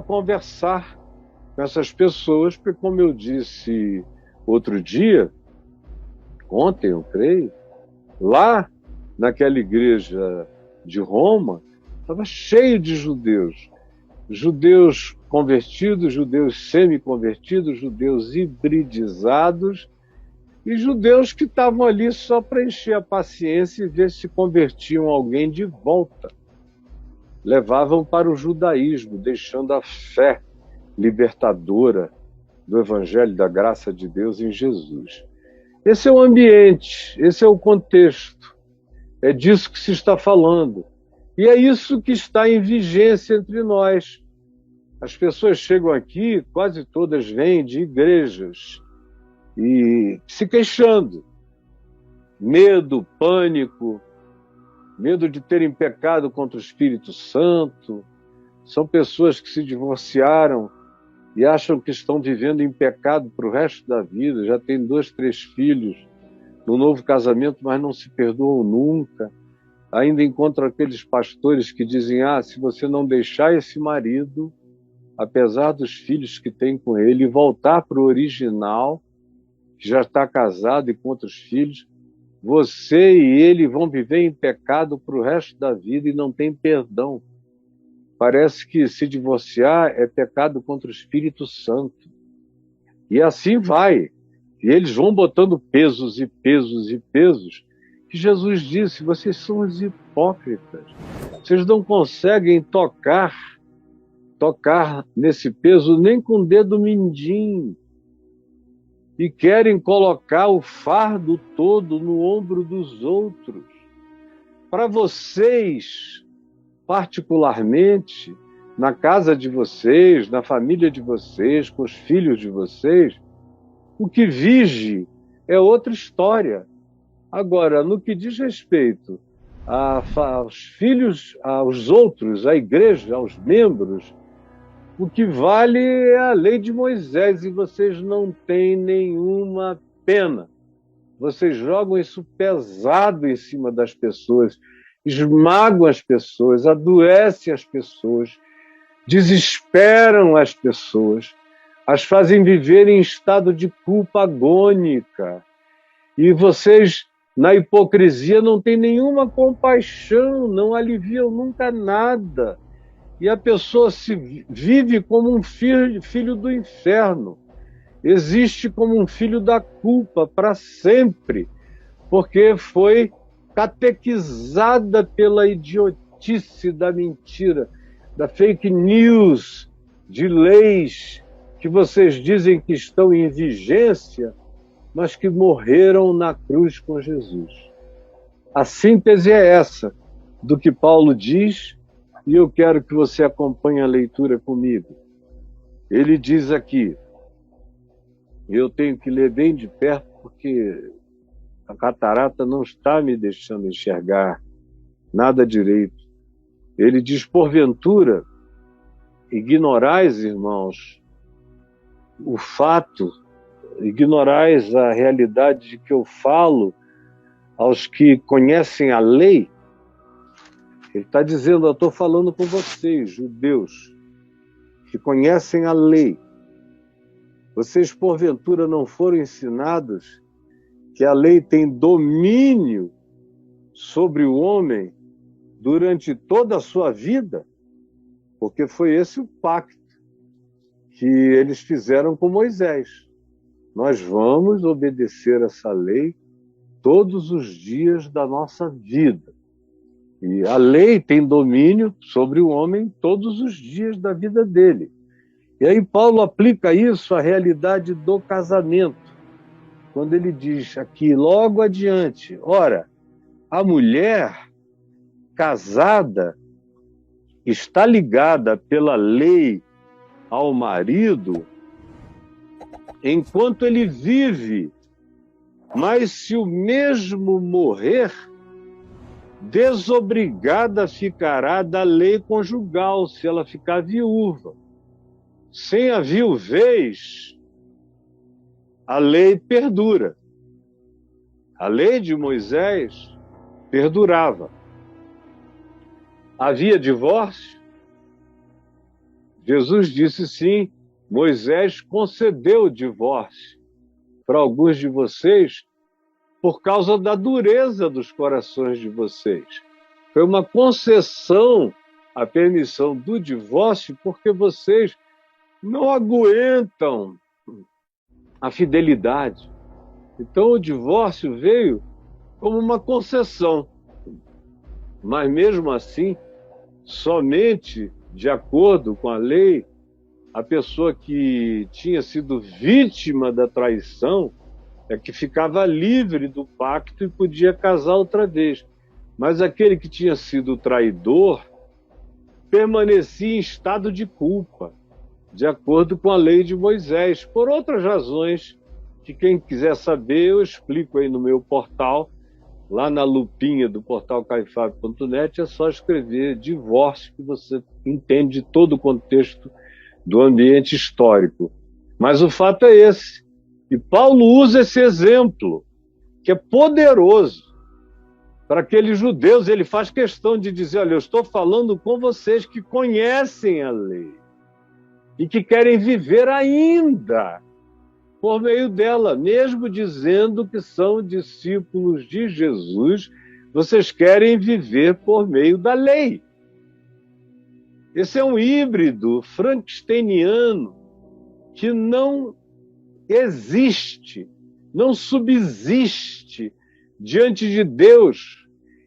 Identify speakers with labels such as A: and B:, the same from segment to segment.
A: conversar com essas pessoas, porque, como eu disse outro dia, ontem, eu creio, lá naquela igreja de Roma, estava cheio de judeus. Judeus convertidos, judeus semi-convertidos, judeus hibridizados e judeus que estavam ali só para encher a paciência e ver se convertiam alguém de volta. Levavam para o judaísmo, deixando a fé libertadora do Evangelho da graça de Deus em Jesus. Esse é o ambiente, esse é o contexto. É disso que se está falando. E é isso que está em vigência entre nós. As pessoas chegam aqui, quase todas vêm de igrejas, e se queixando. Medo, pânico, medo de terem pecado contra o Espírito Santo. São pessoas que se divorciaram e acham que estão vivendo em pecado para o resto da vida. Já têm 2, 3 filhos no novo casamento, mas não se perdoam nunca. Ainda encontram aqueles pastores que dizem: se você não deixar esse marido, apesar dos filhos que tem com ele, e voltar para o original, que já está casado e com outros filhos, você e ele vão viver em pecado para o resto da vida e não tem perdão. Parece que se divorciar é pecado contra o Espírito Santo. E assim vai. E eles vão botando pesos e pesos e pesos, que Jesus disse: vocês são os hipócritas. Vocês não conseguem tocar nesse peso nem com o dedo mindinho. E querem colocar o fardo todo no ombro dos outros. Para vocês, particularmente, na casa de vocês, na família de vocês, com os filhos de vocês, o que vige é outra história. Agora, no que diz respeito aos filhos, aos outros, à igreja, aos membros, o que vale é a lei de Moisés, e vocês não têm nenhuma pena. Vocês jogam isso pesado em cima das pessoas, esmagam as pessoas, adoecem as pessoas, desesperam as pessoas, as fazem viver em estado de culpa agônica. E vocês, na hipocrisia, não têm nenhuma compaixão, não aliviam nunca nada. E a pessoa se vive como um filho do inferno, existe como um filho da culpa para sempre, porque foi catequizada pela idiotice da mentira, da fake news, de leis que vocês dizem que estão em vigência, mas que morreram na cruz com Jesus. A síntese é essa do que Paulo diz, e eu quero que você acompanhe a leitura comigo. Ele diz aqui, eu tenho que ler bem de perto porque a catarata não está me deixando enxergar nada direito. Ele diz: porventura, ignorais, irmãos, o fato, ignorais a realidade de que eu falo aos que conhecem a lei. Ele está dizendo: eu estou falando com vocês, judeus, que conhecem a lei. Vocês, porventura, não foram ensinados que a lei tem domínio sobre o homem durante toda a sua vida? Porque foi esse o pacto que eles fizeram com Moisés. Nós vamos obedecer essa lei todos os dias da nossa vida. E a lei tem domínio sobre o homem todos os dias da vida dele. E aí Paulo aplica isso à realidade do casamento, quando ele diz aqui, logo adiante, ora, a mulher casada está ligada pela lei ao marido enquanto ele vive, mas se o mesmo morrer, desobrigada ficará da lei conjugal, se ela ficar viúva. Sem a viuvez, a lei perdura. A lei de Moisés perdurava. Havia divórcio? Jesus disse sim, Moisés concedeu o divórcio para alguns de vocês por causa da dureza dos corações de vocês. Foi uma concessão a permissão do divórcio porque vocês não aguentam a fidelidade. Então o divórcio veio como uma concessão. Mas mesmo assim, somente de acordo com a lei, a pessoa que tinha sido vítima da traição é que ficava livre do pacto e podia casar outra vez. Mas aquele que tinha sido traidor permanecia em estado de culpa, de acordo com a lei de Moisés, por outras razões que quem quiser saber eu explico aí no meu portal, lá na lupinha do portal caifab.net, é só escrever divórcio que você entende todo o contexto do ambiente histórico. Mas o fato é esse. E Paulo usa esse exemplo, que é poderoso, para aqueles judeus. Ele faz questão de dizer, olha, eu estou falando com vocês que conhecem a lei e que querem viver ainda por meio dela, mesmo dizendo que são discípulos de Jesus, vocês querem viver por meio da lei. Esse é um híbrido frankensteiniano que não existe, não subsiste diante de Deus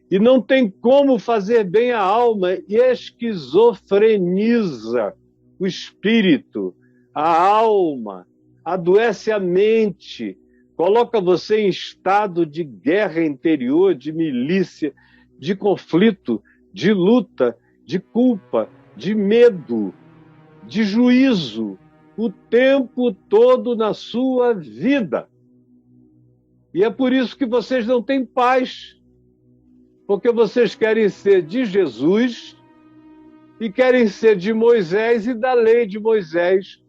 A: e não tem como fazer bem à alma e esquizofreniza o espírito, a alma, adoece a mente, coloca você em estado de guerra interior, de milícia, de conflito, de luta, de culpa, de medo, de juízo, o tempo todo na sua vida. E é por isso que vocês não têm paz, porque vocês querem ser de Jesus e querem ser de Moisés e da lei de Moisés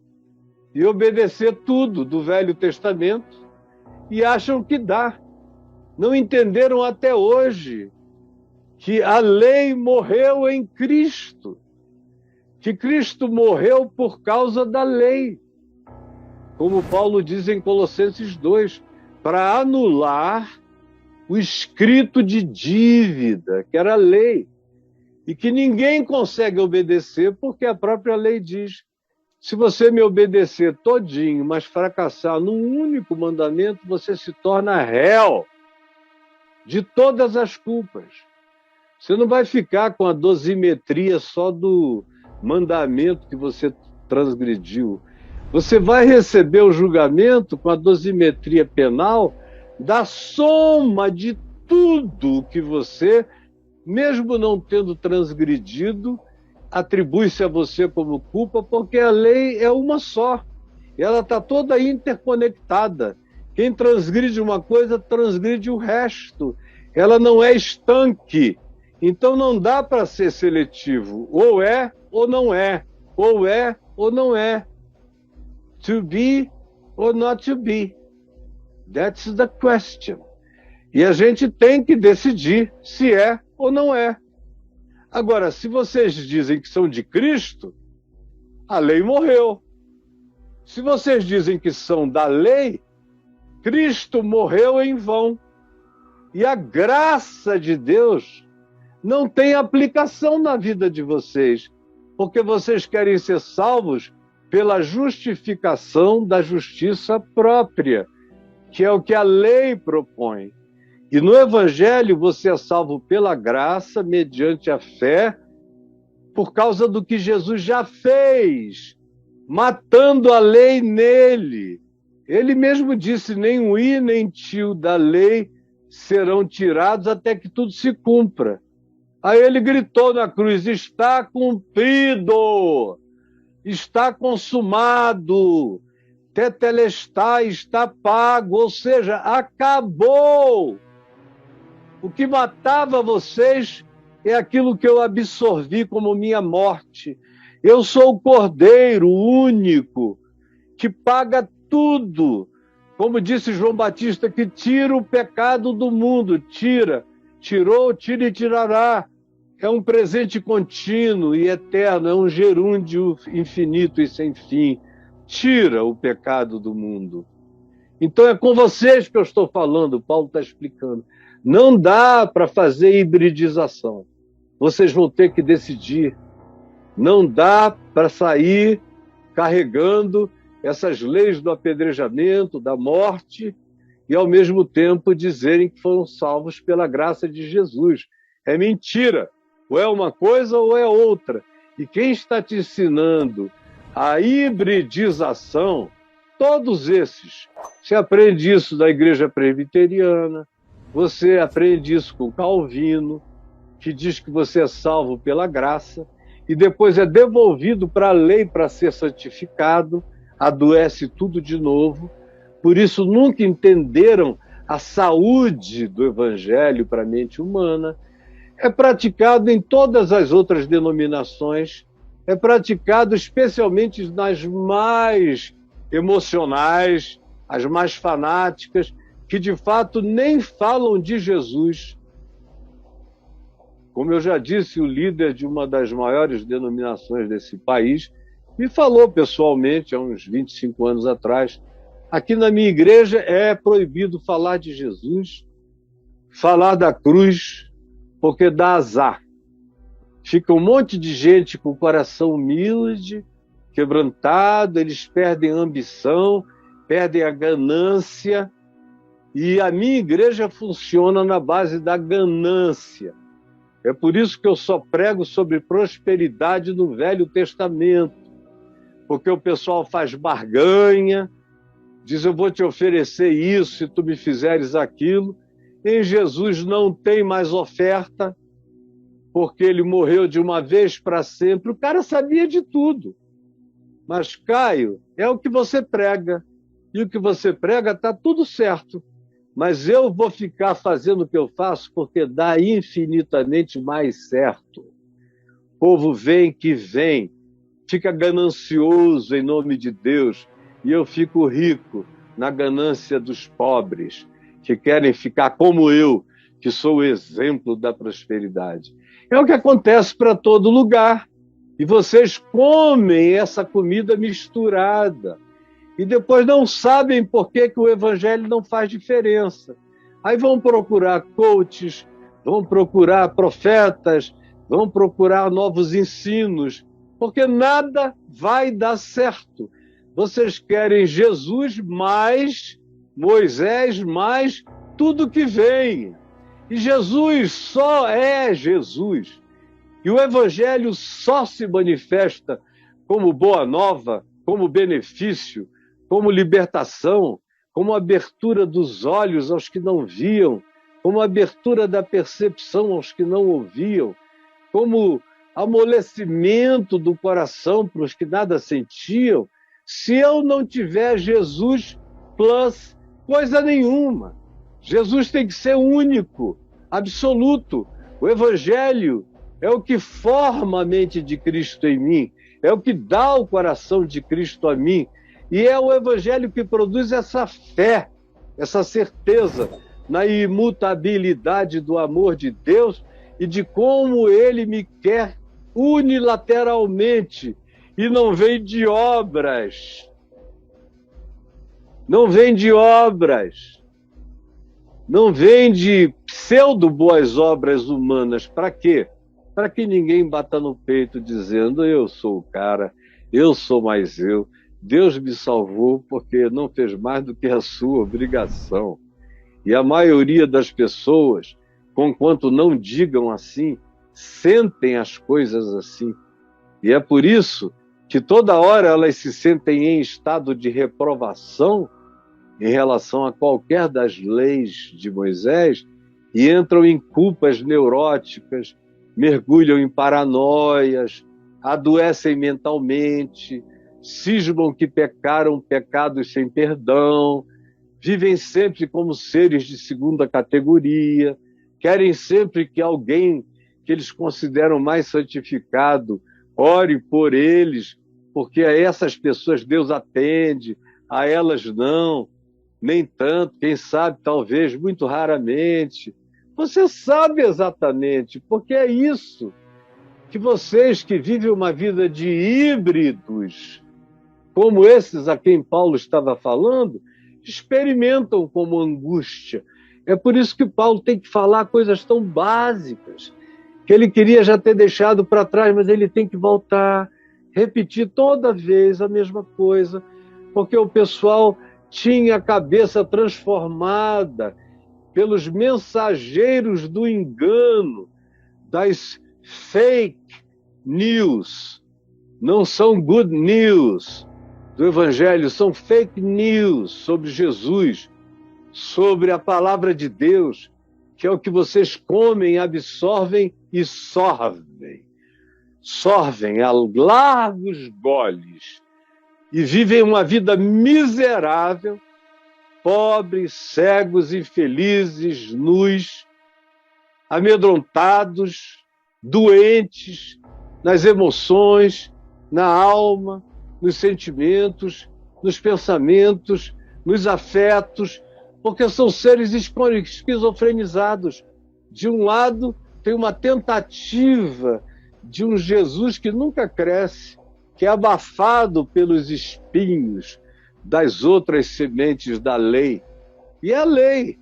A: e obedecer tudo do Velho Testamento e acham que dá. Não entenderam até hoje que a lei morreu em Cristo, que Cristo morreu por causa da lei, como Paulo diz em Colossenses 2, para anular o escrito de dívida, que era a lei, e que ninguém consegue obedecer, porque a própria lei diz, se você me obedecer todinho, mas fracassar num único mandamento, você se torna réu de todas as culpas. Você não vai ficar com a dosimetria só do mandamento que você transgrediu. Você vai receber o julgamento com a dosimetria penal da soma de tudo que você, mesmo não tendo transgredido, atribui-se a você como culpa, porque a lei é uma só. Ela está toda interconectada. Quem transgride uma coisa, transgride o resto. Ela não é estanque. Então não dá para ser seletivo. Ou é ou não é. Ou é ou não é. To be or not to be. That's the question. E a gente tem que decidir se é ou não é. Agora, se vocês dizem que são de Cristo, a lei morreu. Se vocês dizem que são da lei, Cristo morreu em vão. E a graça de Deus não tem aplicação na vida de vocês, porque vocês querem ser salvos pela justificação da justiça própria, que é o que a lei propõe. E no Evangelho você é salvo pela graça, mediante a fé, por causa do que Jesus já fez, matando a lei nele. Ele mesmo disse, nem o i nem tio da lei serão tirados até que tudo se cumpra. Aí ele gritou na cruz, está cumprido, está consumado, tetelestai, está pago, ou seja, acabou. O que matava vocês é aquilo que eu absorvi como minha morte. Eu sou o Cordeiro único que paga tudo. Como disse João Batista, que tira o pecado do mundo. Tira, tirou, tira e tirará. é um presente contínuo e eterno, é um gerúndio infinito e sem fim. Tira o pecado do mundo. Então é com vocês que eu estou falando, Paulo está explicando. Não dá para fazer hibridização. Vocês vão ter que decidir. Não dá para sair carregando essas leis do apedrejamento, da morte, e ao mesmo tempo dizerem que foram salvos pela graça de Jesus. É mentira. Ou é uma coisa ou é outra. E quem está te ensinando a hibridização, todos esses, você aprende isso da igreja presbiteriana, você aprende isso com Calvino, que diz que você é salvo pela graça, e depois é devolvido para a lei para ser santificado, adoece tudo de novo. Por isso nunca entenderam a saúde do evangelho para a mente humana. É praticado em todas as outras denominações, é praticado especialmente nas mais emocionais, as mais fanáticas, que de fato nem falam de Jesus. Como eu já disse, o líder de uma das maiores denominações desse país me falou pessoalmente, há uns 25 anos atrás, aqui na minha igreja é proibido falar de Jesus, falar da cruz, porque dá azar. Fica um monte de gente com o coração humilde, quebrantado, eles perdem a ambição, perdem a ganância, e a minha igreja funciona na base da ganância. É por isso que eu só prego sobre prosperidade no Velho Testamento, porque o pessoal faz barganha, diz: eu vou te oferecer isso se tu me fizeres aquilo. Em Jesus não tem mais oferta, porque ele morreu de uma vez para sempre. O cara sabia de tudo. Mas, Caio, é o que você prega. E o que você prega está tudo certo. Mas eu vou ficar fazendo o que eu faço porque dá infinitamente mais certo. O povo vem que vem, fica ganancioso em nome de Deus, e eu fico rico na ganância dos pobres, que querem ficar como eu, que sou o exemplo da prosperidade. É o que acontece para todo lugar. E vocês comem essa comida misturada. E depois não sabem por que o evangelho não faz diferença. Aí vão procurar coaches, vão procurar profetas, vão procurar novos ensinos, porque nada vai dar certo. Vocês querem Jesus mais Moisés mais tudo que vem. E Jesus só é Jesus. E o evangelho só se manifesta como boa nova, como benefício, como libertação, como abertura dos olhos aos que não viam, como abertura da percepção aos que não ouviam, como amolecimento do coração para os que nada sentiam. Se eu não tiver Jesus plus coisa nenhuma, Jesus tem que ser único, absoluto. O evangelho é o que forma a mente de Cristo em mim, é o que dá o coração de Cristo a mim, e é o evangelho que produz essa fé, essa certeza na imutabilidade do amor de Deus e de como Ele me quer unilateralmente, e não vem de obras. Não vem de obras. Não vem de pseudo-boas obras humanas. Para quê? Para que ninguém bata no peito dizendo: eu sou o cara, eu sou mais eu. Deus me salvou porque não fez mais do que a sua obrigação. E a maioria das pessoas, conquanto não digam assim, sentem as coisas assim. E é por isso que toda hora elas se sentem em estado de reprovação em relação a qualquer das leis de Moisés e entram em culpas neuróticas, mergulham em paranoias, adoecem mentalmente, cismam que pecaram pecados sem perdão, vivem sempre como seres de segunda categoria, querem sempre que alguém que eles consideram mais santificado ore por eles, porque a essas pessoas Deus atende, a elas não, nem tanto, quem sabe, talvez, muito raramente. Você sabe exatamente, porque é isso que vocês que vivem uma vida de híbridos, como esses a quem Paulo estava falando, experimentam como angústia. É por isso que Paulo tem que falar coisas tão básicas, que ele queria já ter deixado para trás, mas ele tem que voltar, repetir toda vez a mesma coisa, porque o pessoal tinha a cabeça transformada pelos mensageiros do engano, das fake news. Não são good news do Evangelho, são fake news sobre Jesus, sobre a palavra de Deus, que é o que vocês comem, absorvem e sorvem. Sorvem a largos goles e vivem uma vida miserável, pobres, cegos, infelizes, nus, amedrontados, doentes nas emoções, na alma, nos sentimentos, nos pensamentos, nos afetos, porque são seres esquizofrenizados. De um lado, tem uma tentativa de um Jesus que nunca cresce, que é abafado pelos espinhos das outras sementes da lei. E a lei,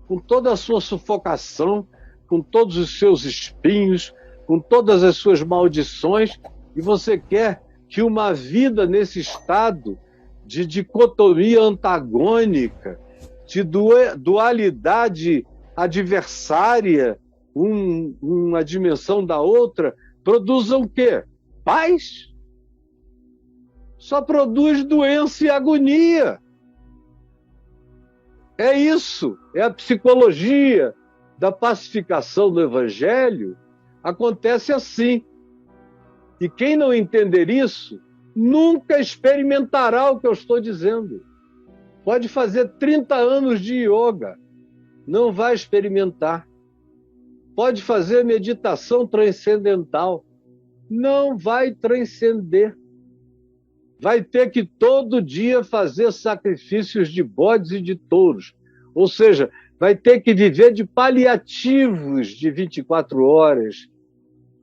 A: com toda a sua sufocação, com todos os seus espinhos, com todas as suas maldições, e você quer que uma vida nesse estado de dicotomia antagônica, de dualidade adversária, uma dimensão da outra, produza o quê? Paz? Só produz doença e agonia. É isso, é a psicologia da pacificação do Evangelho. Acontece assim. E quem não entender isso, nunca experimentará o que eu estou dizendo. Pode fazer 30 anos de yoga, não vai experimentar. Pode fazer meditação transcendental, não vai transcender. Vai ter que todo dia fazer sacrifícios de bodes e de touros. Ou seja, vai ter que viver de paliativos de 24 horas.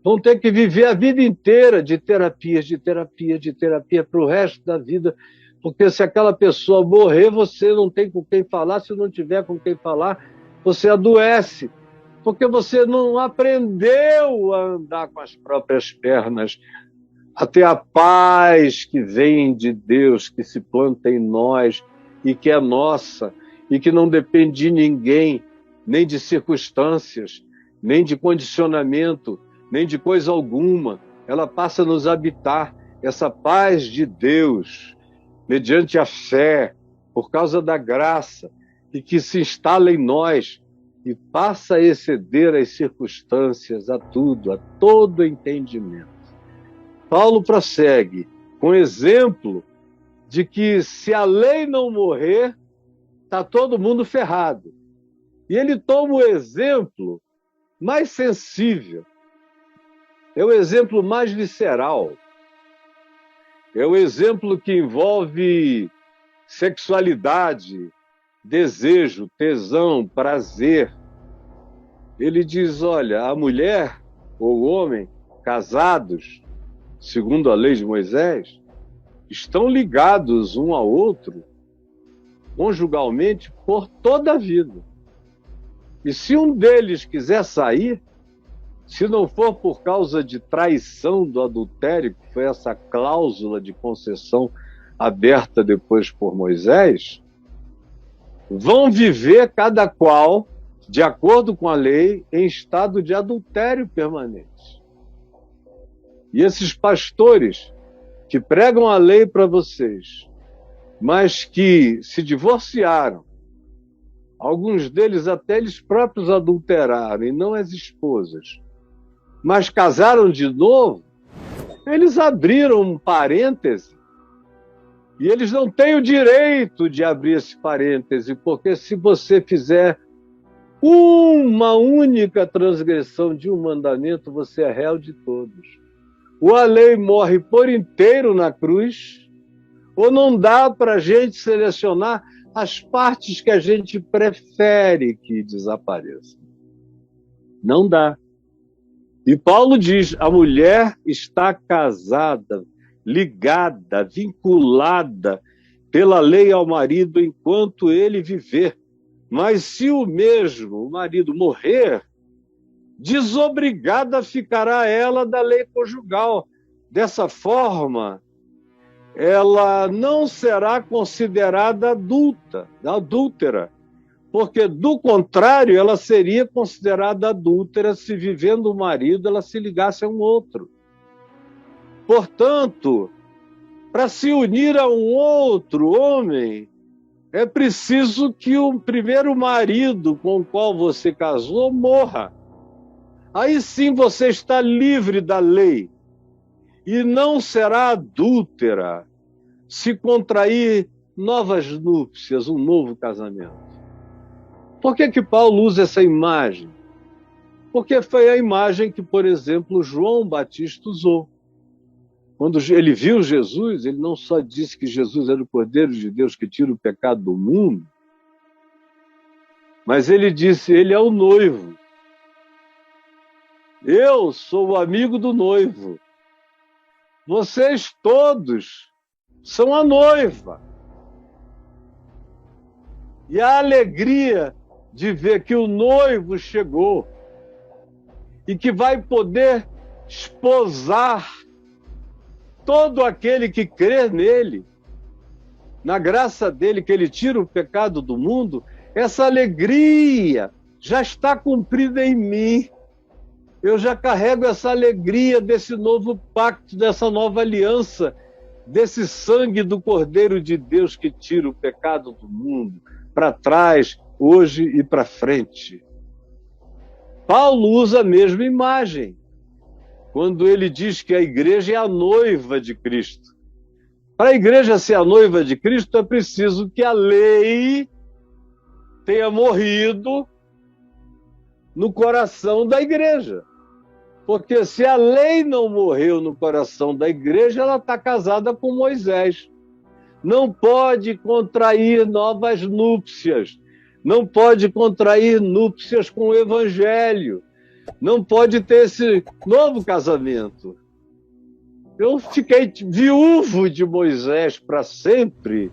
A: Vão ter que viver a vida inteira de terapias para o resto da vida. Porque se aquela pessoa morrer, você não tem com quem falar. Se não tiver com quem falar, você adoece. Porque você não aprendeu a andar com as próprias pernas. Até a paz que vem de Deus, que se planta em nós e que é nossa, e que não depende de ninguém, nem de circunstâncias, nem de condicionamento, nem de coisa alguma. Ela passa a nos habitar, essa paz de Deus, mediante a fé, por causa da graça, e que se instala em nós e passa a exceder as circunstâncias, a tudo, a todo entendimento. Paulo prossegue com exemplo de que se a lei não morrer, está todo mundo ferrado. E ele toma o exemplo mais sensível, é o exemplo mais visceral, é o exemplo que envolve sexualidade, desejo, tesão, prazer. Ele diz, olha, a mulher ou o homem casados, segundo a lei de Moisés, estão ligados um ao outro conjugalmente por toda a vida. E se um deles quiser sair, se não for por causa de traição do adultério, que foi essa cláusula de concessão aberta depois por Moisés, vão viver cada qual, de acordo com a lei, em estado de adultério permanente. E esses pastores que pregam a lei para vocês, mas que se divorciaram, alguns deles até eles próprios adulteraram, e não as esposas, mas casaram de novo, eles abriram um parêntese, e eles não têm o direito de abrir esse parêntese, porque se você fizer uma única transgressão de um mandamento, você é réu de todos. Ou a lei morre por inteiro na cruz, ou não dá para a gente selecionar as partes que a gente prefere que desapareçam. Não dá. E Paulo diz, a mulher está casada, ligada, vinculada pela lei ao marido enquanto ele viver. Mas se o marido morrer, desobrigada ficará ela da lei conjugal. Dessa forma, ela não será considerada adúltera, porque, do contrário, ela seria considerada adúltera se, vivendo o marido, ela se ligasse a um outro. Portanto, para se unir a um outro homem, é preciso que o primeiro marido com o qual você casou morra. Aí sim você está livre da lei e não será adúltera se contrair novas núpcias, um novo casamento. Por que Paulo usa essa imagem? Porque foi a imagem que, por exemplo, João Batista usou. Quando ele viu Jesus, ele não só disse que Jesus era o Cordeiro de Deus que tira o pecado do mundo, mas ele disse, ele é o noivo. Eu sou o amigo do noivo. Vocês todos são a noiva. E a alegria de ver que o noivo chegou e que vai poder esposar todo aquele que crê nele, na graça dele, que ele tira o pecado do mundo, essa alegria já está cumprida em mim. Eu já carrego essa alegria desse novo pacto, dessa nova aliança, desse sangue do Cordeiro de Deus que tira o pecado do mundo, para trás, hoje e para frente. Paulo usa a mesma imagem quando ele diz que a igreja é a noiva de Cristo. Para a igreja ser a noiva de Cristo, é preciso que a lei tenha morrido no coração da igreja. Porque se a lei não morreu no coração da igreja, ela está casada com Moisés. Não pode contrair novas núpcias. Não pode contrair núpcias com o evangelho. Não pode ter esse novo casamento. Eu fiquei viúvo de Moisés para sempre,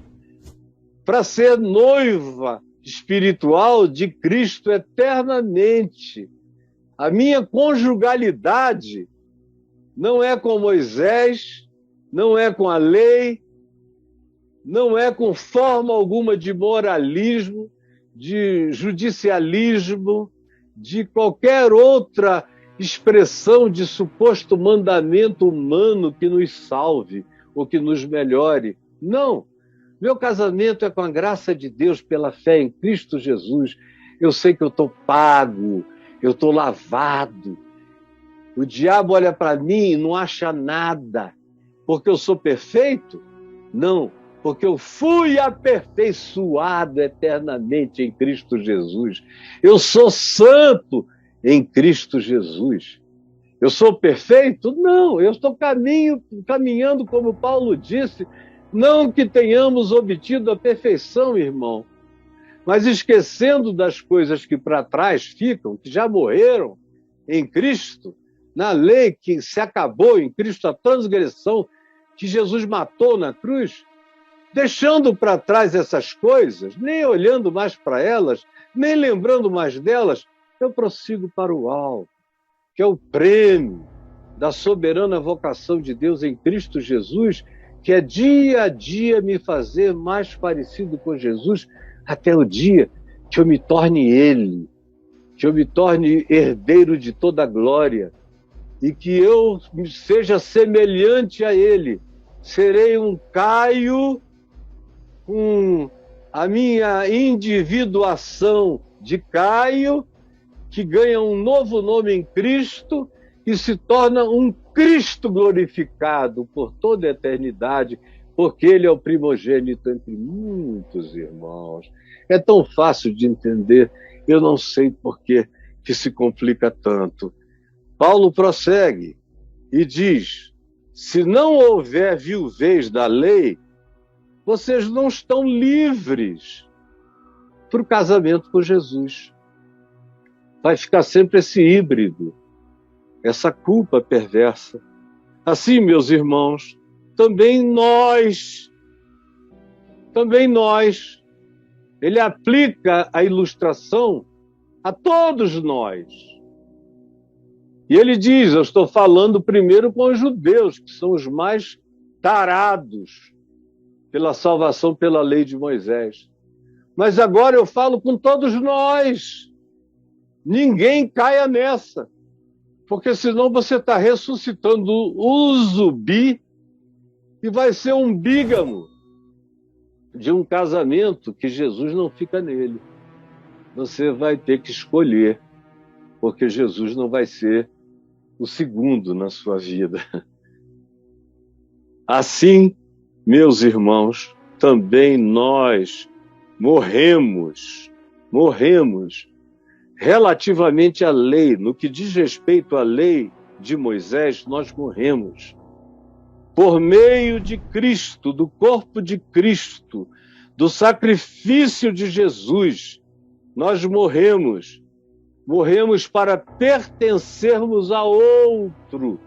A: para ser noiva espiritual de Cristo eternamente. A minha conjugalidade não é com Moisés, não é com a lei, não é com forma alguma de moralismo, de judicialismo, de qualquer outra expressão de suposto mandamento humano que nos salve ou que nos melhore. Não. Meu casamento é com a graça de Deus pela fé em Cristo Jesus. Eu sei que eu estou pago, eu estou lavado. O diabo olha para mim e não acha nada. Porque eu sou perfeito? Não. Porque eu fui aperfeiçoado eternamente em Cristo Jesus. Eu sou santo em Cristo Jesus. Eu sou perfeito? Não, eu estou caminhando, como Paulo disse, não que tenhamos obtido a perfeição, irmão, mas esquecendo das coisas que para trás ficam, que já morreram em Cristo, na lei que se acabou em Cristo, a transgressão que Jesus matou na cruz, deixando para trás essas coisas, nem olhando mais para elas, nem lembrando mais delas, eu prossigo para o alto, que é o prêmio da soberana vocação de Deus em Cristo Jesus, que é dia a dia me fazer mais parecido com Jesus, até o dia que eu me torne Ele, que eu me torne herdeiro de toda a glória, e que eu seja semelhante a Ele. Serei um Caio com a minha individuação de Caio, que ganha um novo nome em Cristo e se torna um Cristo glorificado por toda a eternidade, porque Ele é o primogênito entre muitos irmãos. É tão fácil de entender, eu não sei por que se complica tanto. Paulo prossegue e diz, se não houver viuvez da lei, vocês não estão livres para o casamento com Jesus. vai ficar sempre esse híbrido, essa culpa perversa. Assim, meus irmãos, também nós, ele aplica a ilustração a todos nós. E ele diz, eu estou falando primeiro com os judeus, que são os mais tarados pela salvação pela lei de Moisés. Mas agora eu falo com todos nós. Ninguém caia nessa, porque senão você está ressuscitando o zumbi e vai ser um bígamo de um casamento que Jesus não fica nele. Você vai ter que escolher, porque Jesus não vai ser o segundo na sua vida. Assim, meus irmãos, também nós morremos relativamente à lei. No que diz respeito à lei de Moisés, nós morremos. Por meio de Cristo, do corpo de Cristo, do sacrifício de Jesus, nós morremos. Morremos para pertencermos a outro.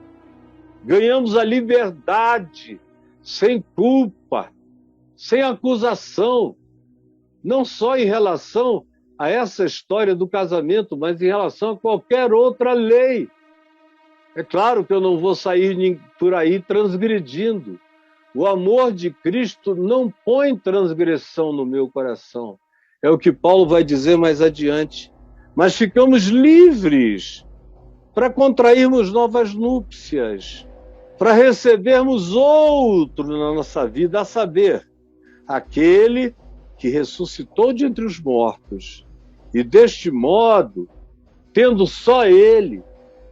A: Ganhamos a liberdade, sem culpa, sem acusação, não só em relação a essa história do casamento, mas em relação a qualquer outra lei. É claro que eu não vou sair por aí transgredindo. O amor de Cristo não põe transgressão no meu coração. É o que Paulo vai dizer mais adiante. Mas ficamos livres para contrairmos novas núpcias, para recebermos outro na nossa vida, a saber, aquele que ressuscitou de entre os mortos. E deste modo, tendo só ele,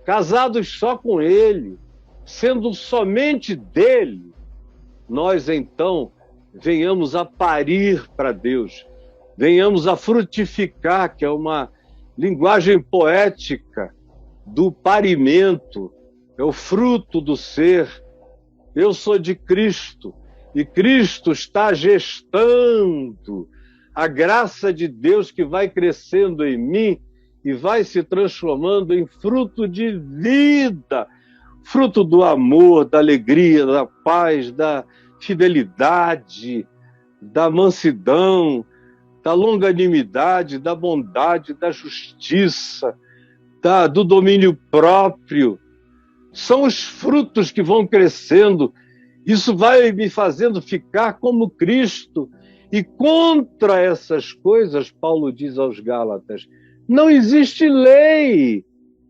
A: casados só com ele, sendo somente dele, nós então venhamos a parir para Deus, venhamos a frutificar, que é uma linguagem poética do parimento, é o fruto do ser. Eu sou de Cristo e Cristo está gestando a graça de Deus que vai crescendo em mim e vai se transformando em fruto de vida, fruto do amor, da alegria, da paz, da fidelidade, da mansidão, da longanimidade, da bondade, da justiça, do domínio próprio. São os frutos que vão crescendo. Isso vai me fazendo ficar como Cristo. E contra essas coisas, Paulo diz aos Gálatas, não existe lei.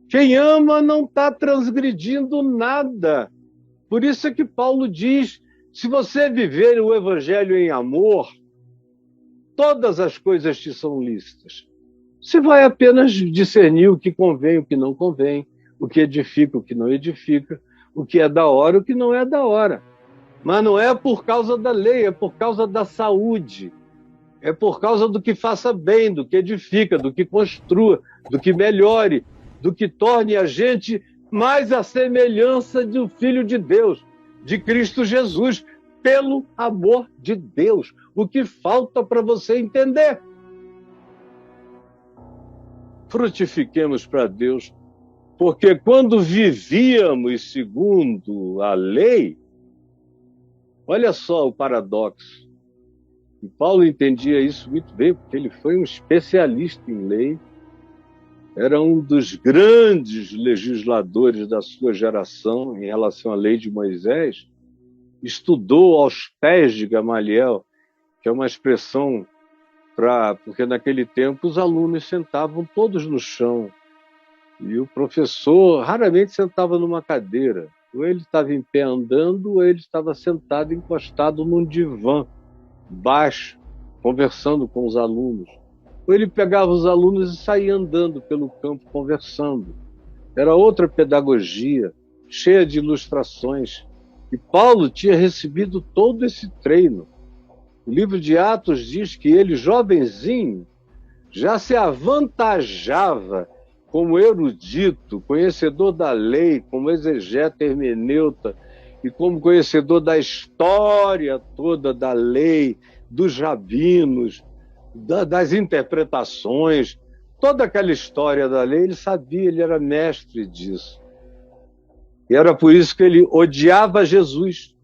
A: Quem ama não está transgredindo nada. Por isso é que Paulo diz, se você viver o evangelho em amor, todas as coisas te são lícitas. Você vai apenas discernir o que convém, o que não convém, o que edifica, o que não edifica, o que é da hora, o que não é da hora. Mas não é por causa da lei, é por causa da saúde. É por causa do que faça bem, do que edifica, do que construa, do que melhore, do que torne a gente mais a semelhança do Filho de Deus, de Cristo Jesus, pelo amor de Deus. O que falta para você entender? Frutifiquemos para Deus, porque quando vivíamos segundo a lei, olha só o paradoxo. E Paulo entendia isso muito bem, porque ele foi um especialista em lei, era um dos grandes legisladores da sua geração em relação à lei de Moisés, estudou aos pés de Gamaliel, que é uma expressão porque naquele tempo os alunos sentavam todos no chão e o professor raramente sentava numa cadeira. Ou ele estava em pé andando, ou ele estava sentado encostado num divã baixo, conversando com os alunos. Ou ele pegava os alunos e saía andando pelo campo conversando. Era outra pedagogia, cheia de ilustrações. E Paulo tinha recebido todo esse treino. O livro de Atos diz que ele, jovenzinho, já se avantajava como erudito, conhecedor da lei, como exegeta, hermeneuta, e como conhecedor da história toda da lei, dos rabinos, das interpretações, toda aquela história da lei, ele sabia, ele era mestre disso. E era por isso que ele odiava Jesus,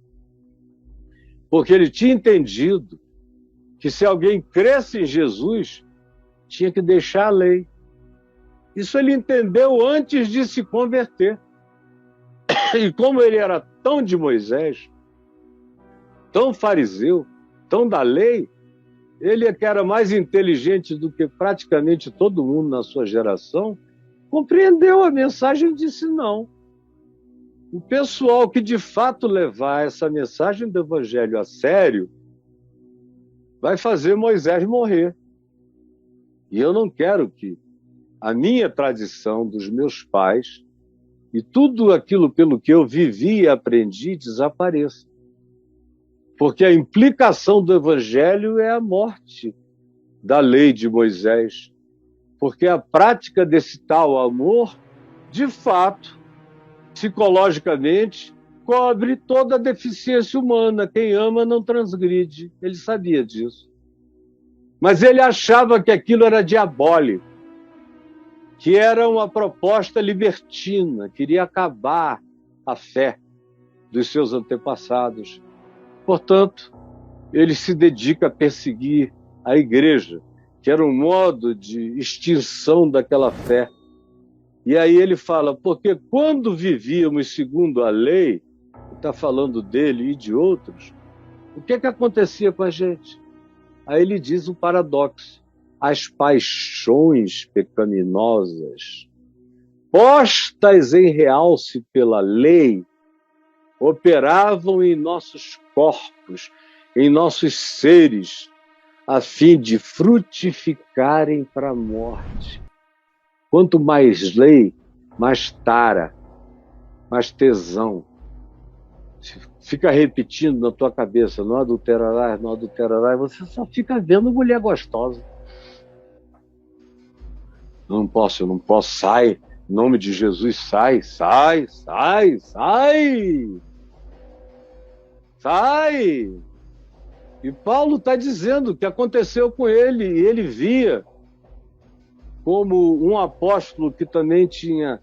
A: porque ele tinha entendido que se alguém cresce em Jesus, tinha que deixar a lei. Isso ele entendeu antes de se converter. E como ele era tão de Moisés, tão fariseu, tão da lei, ele que era mais inteligente do que praticamente todo mundo na sua geração, compreendeu a mensagem e disse não. O pessoal que de fato levar essa mensagem do Evangelho a sério vai fazer Moisés morrer. E eu não quero que a minha tradição dos meus pais e tudo aquilo pelo que eu vivi e aprendi desapareça. Porque a implicação do Evangelho é a morte da lei de Moisés. Porque a prática desse tal amor, de fato, psicologicamente, cobre toda a deficiência humana. Quem ama não transgride. Ele sabia disso. Mas ele achava que aquilo era diabólico, que era uma proposta libertina, queria acabar a fé dos seus antepassados. Portanto, ele se dedica a perseguir a igreja, que era um modo de extinção daquela fé. E aí ele fala, porque quando vivíamos segundo a lei, está falando dele e de outros, o que acontecia com a gente? Aí ele diz o paradoxo. As paixões pecaminosas, postas em realce pela lei, operavam em nossos corpos, em nossos seres, a fim de frutificarem para a morte. Quanto mais lei, mais tara, mais tesão. Fica repetindo na tua cabeça, não adulterarás, não adulterarás, você só fica vendo mulher gostosa. Eu não posso, sai, em nome de Jesus, sai. E Paulo está dizendo que aconteceu com ele, e ele via como um apóstolo que também tinha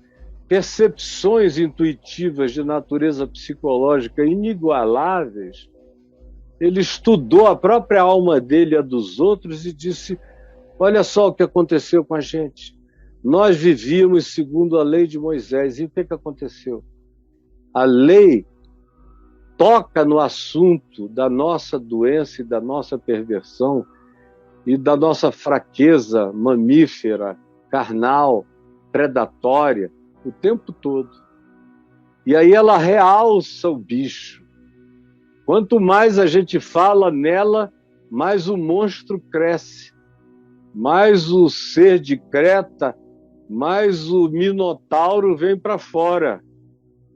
A: percepções intuitivas de natureza psicológica inigualáveis. Ele estudou a própria alma dele e a dos outros e disse, olha só o que aconteceu com a gente. Nós vivíamos segundo a lei de Moisés. E o que aconteceu? A lei toca no assunto da nossa doença e da nossa perversão e da nossa fraqueza mamífera, carnal, predatória, o tempo todo. E aí ela realça o bicho. Quanto mais a gente fala nela, mais o monstro cresce. Mais o ser de Creta, mais o minotauro vem para fora.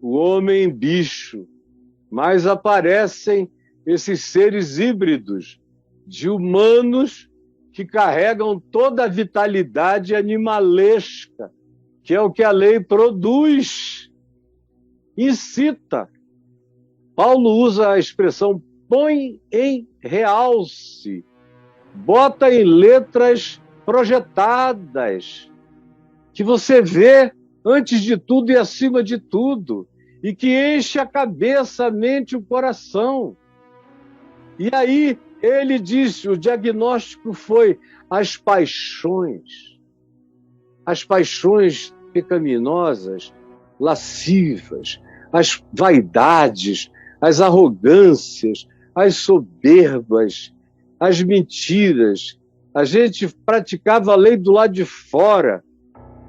A: O homem bicho. Mais aparecem esses seres híbridos de humanos que carregam toda a vitalidade animalesca, que é o que a lei produz, incita. Paulo usa a expressão põe em realce, bota em letras projetadas, que você vê antes de tudo e acima de tudo, e que enche a cabeça, a mente, o coração. E aí ele disse, o diagnóstico foi as paixões pecaminosas, lascivas, as vaidades, as arrogâncias, as soberbas, as mentiras. A gente praticava a lei do lado de fora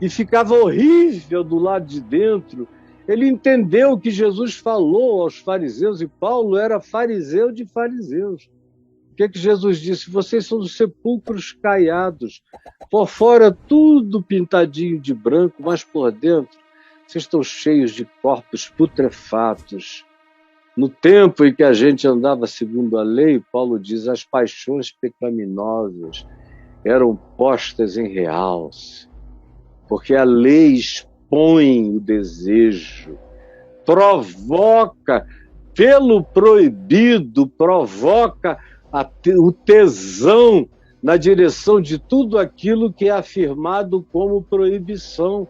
A: e ficava horrível do lado de dentro. Ele entendeu o que Jesus falou aos fariseus, e Paulo era fariseu de fariseus. O que Jesus disse? Vocês são os sepulcros caiados, por fora tudo pintadinho de branco, mas por dentro vocês estão cheios de corpos putrefatos. No tempo em que a gente andava segundo a lei, Paulo diz, as paixões pecaminosas eram postas em realce, porque a lei expõe o desejo, provoca, pelo proibido, provoca o tesão na direção de tudo aquilo que é afirmado como proibição.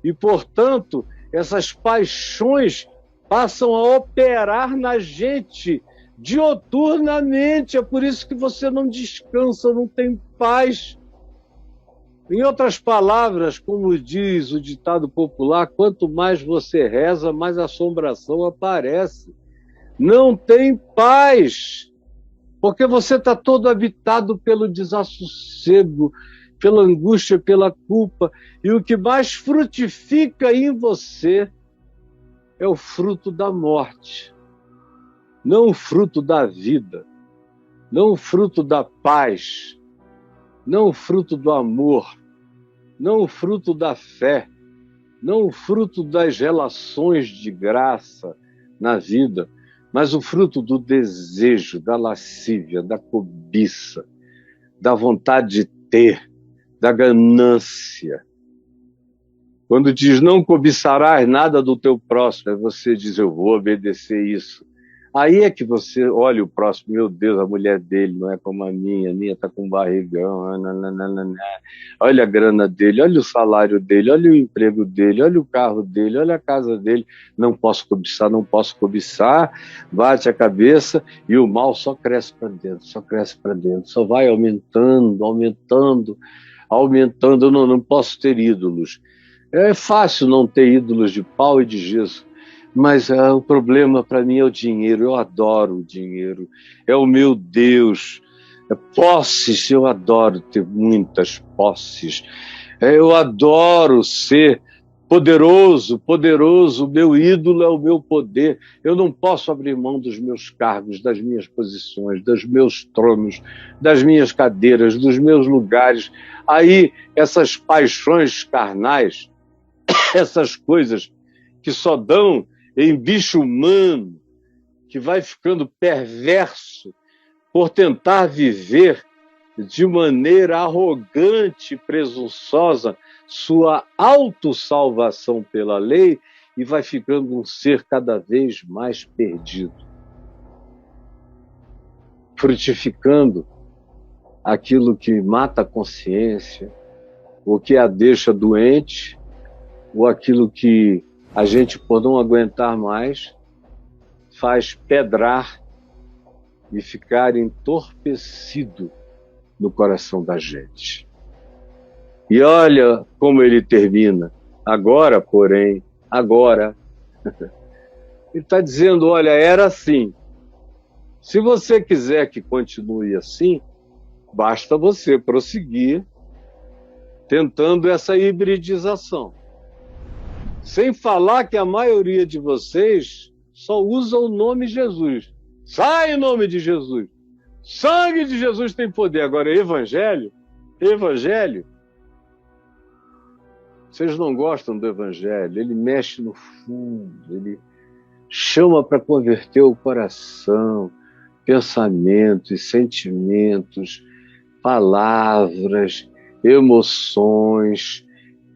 A: E, portanto, essas paixões passam a operar na gente dioturnamente. É por isso que você não descansa, não tem paz. Em outras palavras, como diz o ditado popular, quanto mais você reza, mais assombração aparece. Não tem paz, porque você está todo habitado pelo desassossego, pela angústia, pela culpa. E o que mais frutifica em você é o fruto da morte, não o fruto da vida, não o fruto da paz, não o fruto do amor, não o fruto da fé, não o fruto das relações de graça na vida, mas o fruto do desejo, da lascívia, da cobiça, da vontade de ter, da ganância. Quando diz não cobiçarás nada do teu próximo, você diz eu vou obedecer isso. Aí é que você olha o próximo, meu Deus, a mulher dele não é como a minha está com barrigão, olha a grana dele, olha o salário dele, olha o emprego dele, olha o carro dele, olha a casa dele. Não posso cobiçar, não posso cobiçar, bate a cabeça e o mal só cresce para dentro, só cresce para dentro, só vai aumentando, aumentando, aumentando. Eu não posso ter ídolos. É fácil não ter ídolos de pau e de gesso. Mas o problema para mim é o dinheiro. Eu adoro o dinheiro. É o meu Deus. Posses, eu adoro ter muitas posses. Eu adoro ser poderoso, poderoso. O meu ídolo é o meu poder. Eu não posso abrir mão dos meus cargos, das minhas posições, dos meus tronos, das minhas cadeiras, dos meus lugares. Aí, essas paixões carnais, essas coisas que só dão em bicho humano, que vai ficando perverso por tentar viver de maneira arrogante, presunçosa, sua autossalvação pela lei, e vai ficando um ser cada vez mais perdido, frutificando aquilo que mata a consciência, o que a deixa doente, ou aquilo que a gente, por não aguentar mais, faz pedrar e ficar entorpecido no coração da gente. E olha como ele termina. Agora, porém, agora. Ele está dizendo, olha, era assim. Se você quiser que continue assim, basta você prosseguir tentando essa hibridização. Sem falar que a maioria de vocês só usa o nome Jesus. Sai em nome de Jesus. Sangue de Jesus tem poder. Agora, evangelho, vocês não gostam do evangelho. Ele mexe no fundo, ele chama para converter o coração, pensamentos, sentimentos, palavras, emoções.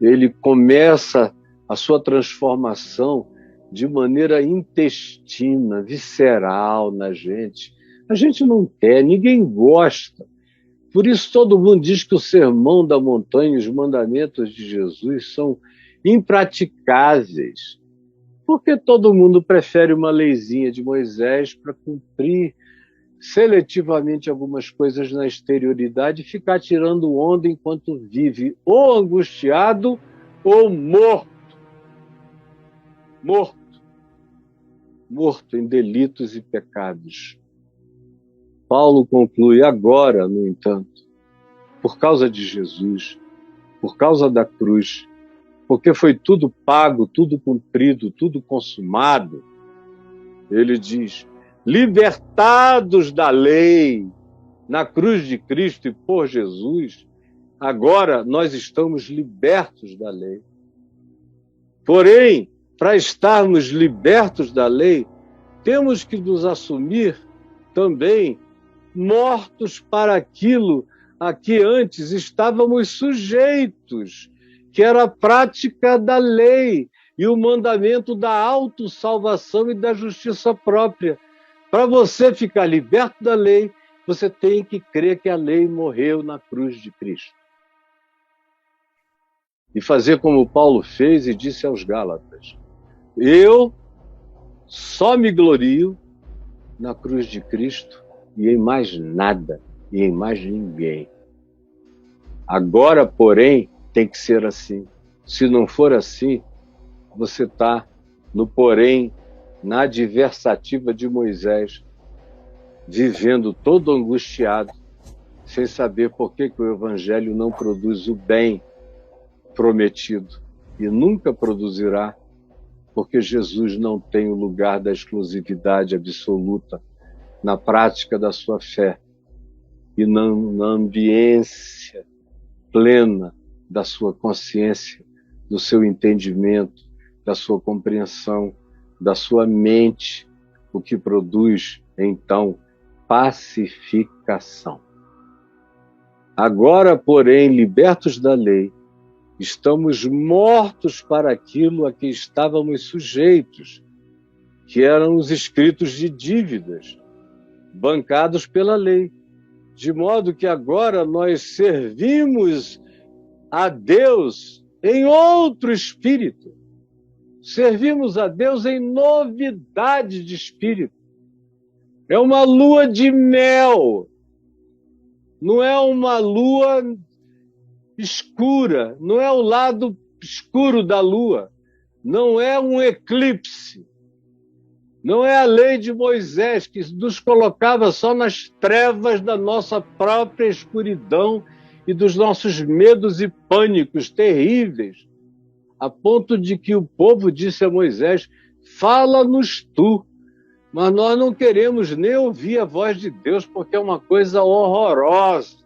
A: Ele começa a sua transformação de maneira intestina, visceral na gente. A gente não quer, ninguém gosta. Por isso todo mundo diz que o sermão da montanha, os mandamentos de Jesus são impraticáveis. Porque todo mundo prefere uma leizinha de Moisés para cumprir seletivamente algumas coisas na exterioridade e ficar tirando onda enquanto vive ou angustiado ou morto. Morto em delitos e pecados. Paulo conclui agora, no entanto, por causa de Jesus, por causa da cruz, porque foi tudo pago, tudo cumprido, tudo consumado, ele diz, libertados da lei, na cruz de Cristo e por Jesus, agora nós estamos libertos da lei. Porém, para estarmos libertos da lei, temos que nos assumir também mortos para aquilo a que antes estávamos sujeitos, que era a prática da lei e o mandamento da autossalvação e da justiça própria. Para você ficar liberto da lei, você tem que crer que a lei morreu na cruz de Cristo. E fazer como Paulo fez e disse aos Gálatas: eu só me glorio na cruz de Cristo e em mais nada, e em mais ninguém. Agora, porém, tem que ser assim. Se não for assim, você está no porém, na adversativa de Moisés, vivendo todo angustiado, sem saber por que o Evangelho não produz o bem prometido. E nunca produzirá, porque Jesus não tem o lugar da exclusividade absoluta na prática da sua fé e na ambiência plena da sua consciência, do seu entendimento, da sua compreensão, da sua mente, o que produz, então, pacificação. Agora, porém, libertos da lei, estamos mortos para aquilo a que estávamos sujeitos, que eram os escritos de dívidas, bancados pela lei, de modo que agora nós servimos a Deus em outro espírito. Servimos a Deus em novidade de espírito. É uma lua de mel, não é uma lua escura, não é o lado escuro da lua, não é um eclipse, não é a lei de Moisés que nos colocava só nas trevas da nossa própria escuridão e dos nossos medos e pânicos terríveis, a ponto de que o povo disse a Moisés: fala-nos tu, mas nós não queremos nem ouvir a voz de Deus, porque é uma coisa horrorosa,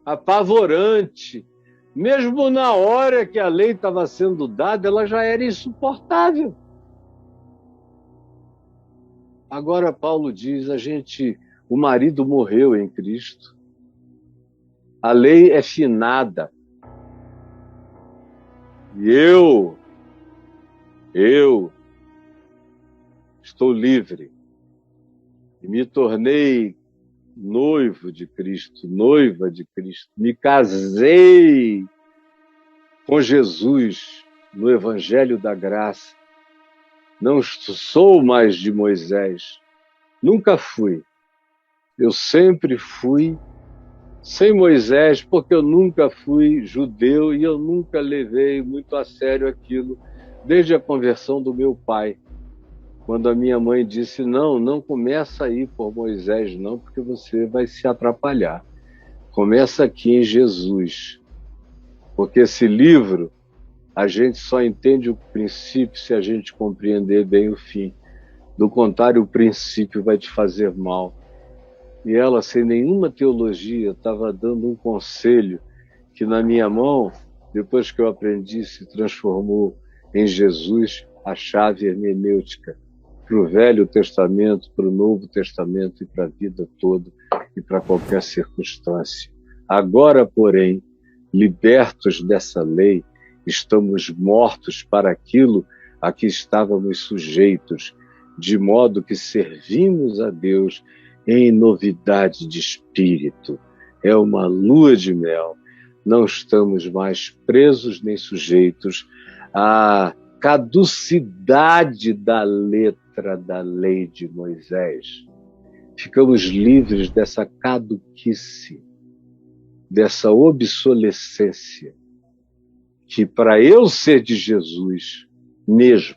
A: apavorante. Mesmo na hora que a lei estava sendo dada, ela já era insuportável. Agora Paulo diz, o marido morreu em Cristo. A lei é finada. E eu estou livre. E me tornei noivo de Cristo, noiva de Cristo. Me casei com Jesus no Evangelho da Graça. Não sou mais de Moisés. Nunca fui. Eu sempre fui sem Moisés, porque eu nunca fui judeu e eu nunca levei muito a sério aquilo, desde a conversão do meu pai. Quando a minha mãe disse, não começa aí por Moisés, não, porque você vai se atrapalhar. Começa aqui em Jesus. Porque esse livro, a gente só entende o princípio se a gente compreender bem o fim. Do contrário, o princípio vai te fazer mal. E ela, sem nenhuma teologia, estava dando um conselho que na minha mão, depois que eu aprendi, se transformou em Jesus, a chave hermenêutica para o Velho Testamento, para o Novo Testamento e para a vida toda e para qualquer circunstância. Agora, porém, libertos dessa lei, estamos mortos para aquilo a que estávamos sujeitos, de modo que servimos a Deus em novidade de espírito. É uma lua de mel. Não estamos mais presos nem sujeitos à caducidade da letra da lei de Moisés. Ficamos livres dessa caduquice, dessa obsolescência, que para eu ser de Jesus mesmo,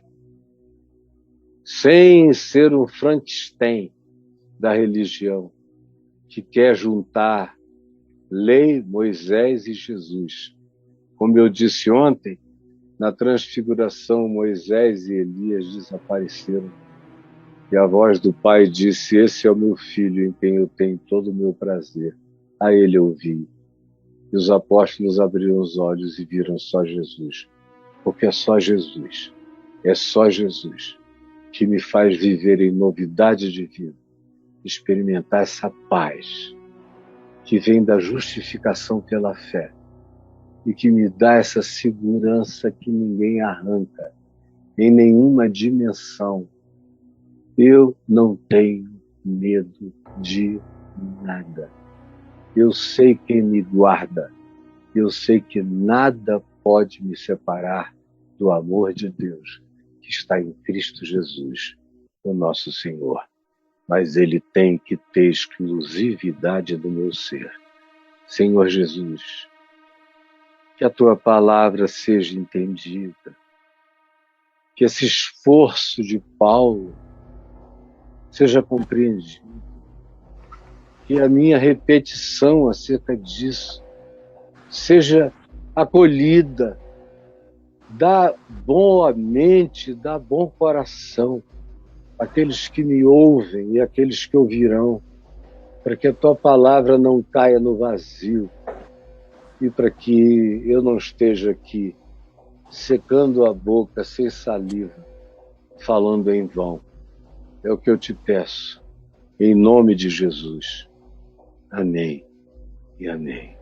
A: sem ser um Frankenstein da religião, que quer juntar lei, Moisés e Jesus. Como eu disse ontem, na transfiguração, Moisés e Elias desapareceram. E a voz do Pai disse, esse é o meu filho em quem eu tenho todo o meu prazer. A ele ouvi. E os apóstolos abriram os olhos e viram só Jesus. Porque é só Jesus que me faz viver em novidade de vida, experimentar essa paz que vem da justificação pela fé e que me dá essa segurança que ninguém arranca em nenhuma dimensão. Eu não tenho medo de nada. Eu sei quem me guarda. Eu sei que nada pode me separar do amor de Deus que está em Cristo Jesus, o nosso Senhor. Mas Ele tem que ter exclusividade do meu ser. Senhor Jesus, que a Tua palavra seja entendida, que esse esforço de Paulo seja compreendido, que a minha repetição acerca disso seja acolhida. Dá boa mente, dá bom coração àqueles que me ouvem e àqueles que ouvirão, para que a Tua palavra não caia no vazio e para que eu não esteja aqui secando a boca sem saliva, falando em vão. É o que eu te peço, em nome de Jesus. Amém e amém.